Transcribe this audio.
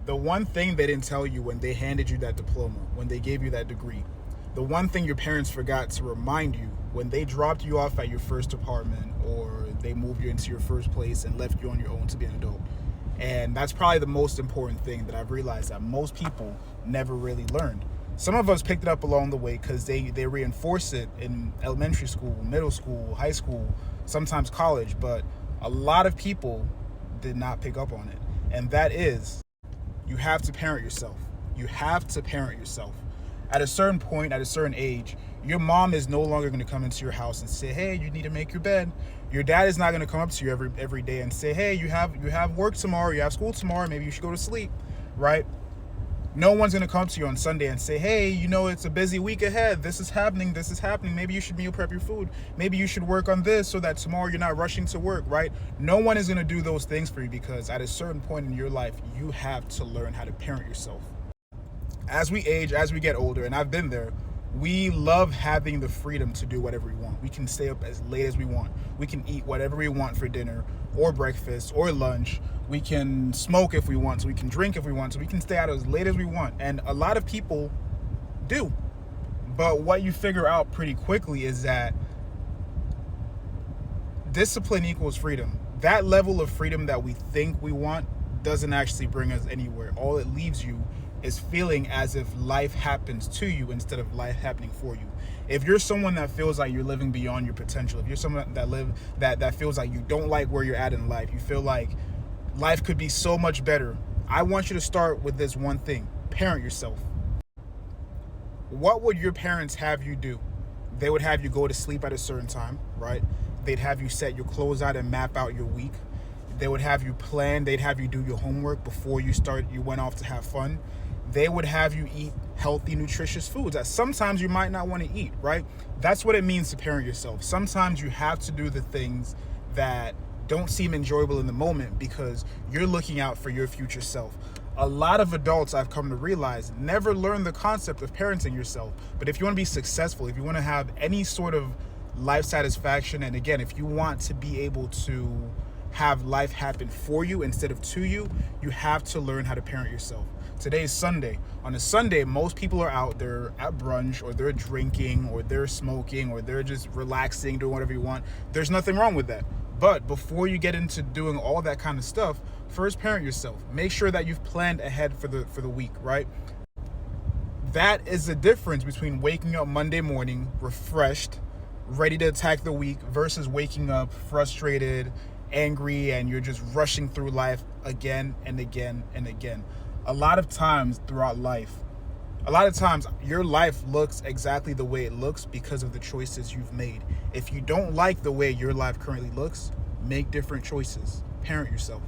The one thing they didn't tell you when they handed you that diploma, when they gave you that degree, the one thing your parents forgot to remind you when they dropped you off at your first apartment or they moved you into your first place and left you on your own to be an adult. And that's probably the most important thing that I've realized that most people never really learned. Some of us picked it up along the way because they reinforce it in elementary school, middle school, high school, sometimes college, but a lot of people did not pick up on it. And that is, you have to parent yourself. You have to parent yourself. At a certain point, at a certain age, your mom is no longer going to come into your house and say, hey, you need to make your bed. Your dad is not going to come up to you every day and say, hey, you have work tomorrow, you have school tomorrow, maybe you should go to sleep, right? No one's going to come to you on Sunday and say, hey, it's a busy week ahead. This is happening. Maybe you should meal prep your food. Maybe you should work on this so that tomorrow you're not rushing to work, right? No one is going to do those things for you because at a certain point in your life, you have to learn how to parent yourself. As we age, as we get older, and I've been there, we love having the freedom to do whatever we want. We can stay up as late as we want. We can eat whatever we want for dinner or breakfast or lunch. We can smoke if we want to. We can drink if we want to. We can stay out as late as we want. And a lot of people do. But what you figure out pretty quickly is that discipline equals freedom. That level of freedom that we think we want doesn't actually bring us anywhere. All it leaves you is feeling as if life happens to you instead of life happening for you. If you're someone that feels like you're living beyond your potential, if you're someone that feels like you don't like where you're at in life, you feel like life could be so much better, I want you to start with this one thing: parent yourself. What would your parents have you do? They would have you go to sleep at a certain time, right? They'd have you set your clothes out and map out your week. They would have you plan. They'd have you do your homework before you went off to have fun. They would have you eat healthy, nutritious foods that sometimes you might not want to eat, right? That's what it means to parent yourself. Sometimes you have to do the things that don't seem enjoyable in the moment because you're looking out for your future self. A lot of adults, I've come to realize, never learn the concept of parenting yourself. But if you want to be successful, if you want to have any sort of life satisfaction, and again, if you want to be able to have life happen for you instead of to you, you have to learn how to parent yourself. Today is Sunday. On a Sunday, most people are out there at brunch, or they're drinking, or they're smoking, or they're just relaxing, doing whatever you want. There's nothing wrong with that. But before you get into doing all that kind of stuff, first parent yourself. Make sure that you've planned ahead for the week, right? That is the difference between waking up Monday morning refreshed, ready to attack the week, versus waking up frustrated, angry, and you're just rushing through life again and again and again. A lot of times throughout life, your life looks exactly the way it looks because of the choices you've made. If you don't like the way your life currently looks, make different choices. Parent yourself.